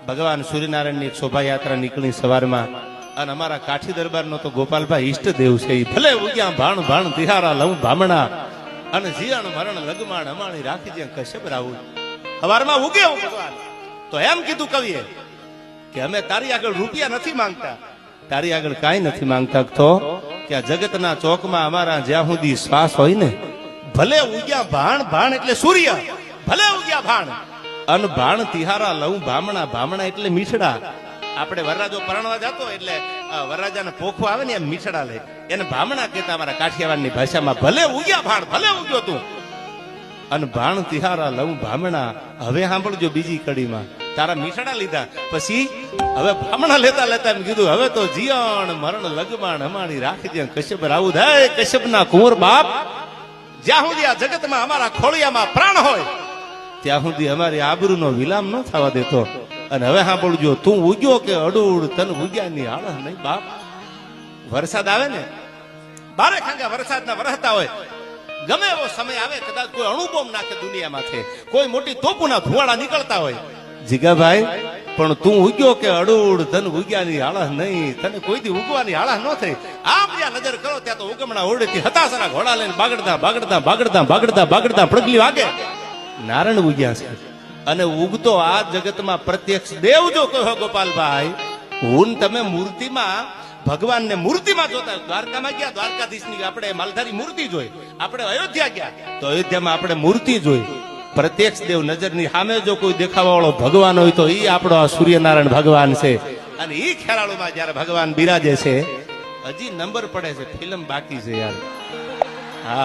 ભગવાન સૂર્યનારાયણની એક શોભાયાત્રા નીકળી સવારમાં, અને અમારા કાઠી દરબારનો તો ગોપાલભાઈ ઈષ્ટદેવ છે. ઈ ભલે ઉગ્યા ભાણ ભાણ તિહારા લઉં ભામણા, અને જીયણ મરણ લગમાણ અમાણી રાખી જ્યાં કશ્યપ રાવું. સવારમાં ઉગે હું ભગવાન. તો એમ કીધું કવિએ કે અમે તારી આગળ રૂપિયા નથી માંગતા, તારી આગળ કાંઈ નથી માંગતા, તો કે આ જગતના ચોકમાં અમારા જ્યાં સુધી શ્વાસ હોય ને, ભલે ઉગ્યા ભાણ ભાણ એટલે સૂર્ય, ભલે ઉગ્યા ભાણ, અન ભાણ તિહારા લઉં ભામણા, ભામણા એટલે મીઠડા. આપણે વરરાજો પરણવા જતો એટલે વરરાજાને પોખવા આવે ને એમ મીઠડા લે, એને ભામણા કહેતા અમારા કાઠિયાવાડની ભાષામાં. ભલે ઉગ્યા ભાણ, ભલે ઉગ્યો તું, અને ભાણ તિહારા લઉં ભામણા. હવે સાંભળજો બીજી કડીમાં, તારા મીઠડા લીધા પછી હવે ભામણા લેતા લેતા એમ કીધું, હવે તો જીયણ મરણ લગમાણ અમારી રાખી જ્યાં કશ્યપ રાવું. હે કશ્યપના કુંવર બાપ, જ્યાં સુધી આ જગતમાં અમારા ખોળિયામાં પ્રાણ હોય ત્યાં સુધી અમારી આબરૂનો વિલામ ન થવા દેતો. અને હવે સાંભળજો, તું ઉગ્યો કે અડુડ, તન ઉગ્યાની આળહ નહીં બાપ. વરસાદ આવે ને, બારે ખાંગા વરસાદના વરસતા હોય, ગમે એવો સમય આવે, કદાચ કોઈ અણુબોમ નાખે દુનિયામાંથી, કોઈ મોટી તોપુના ધુવાડા નીકળતા હોય, જીગાભાઈ પણ તું ઉગ્યો કે અડુડ, તન ઉગ્યાની આળહ નહીં, તને કોઈથી ઉગવાની આળહ ન થઈ. આમ જ્યાં નજર કરો ત્યાં તો ઉગમણા ઓરડેથી હતાશના ઘોડા લઈને બાગડતા બાગડતા બાગડતા બાગડતા બાગડતા પડગલી વાગે નારાયણ ઉગ્યા છે. અને ઉગતો આ જગતમાં પ્રત્યક્ષ દેવ જો કહો ગોપાલભાઈ, હું તમે મૂર્તિમાં ભગવાનને મૂર્તિમાં જોતા. દ્વારકામાં ગયા, દ્વારકાધીશની આપણે માલધારી મૂર્તિ જોઈ. આપણે અયોધ્યા ગયા તો અયોધ્યામાં આપણે મૂર્તિ જોઈ. પ્રત્યક્ષ દેવ નજરની સામે જો કોઈ દેખાવા વાળો ભગવાન હોય તો ઈ આપણો આ સૂર્યનારાયણ ભગવાન છે. અને ઈ ખેરાળુમાં જયારે ભગવાન બિરાજે છે, હજી નંબર પડે છે, ફિલ્મ બાકી છે યાર. હા.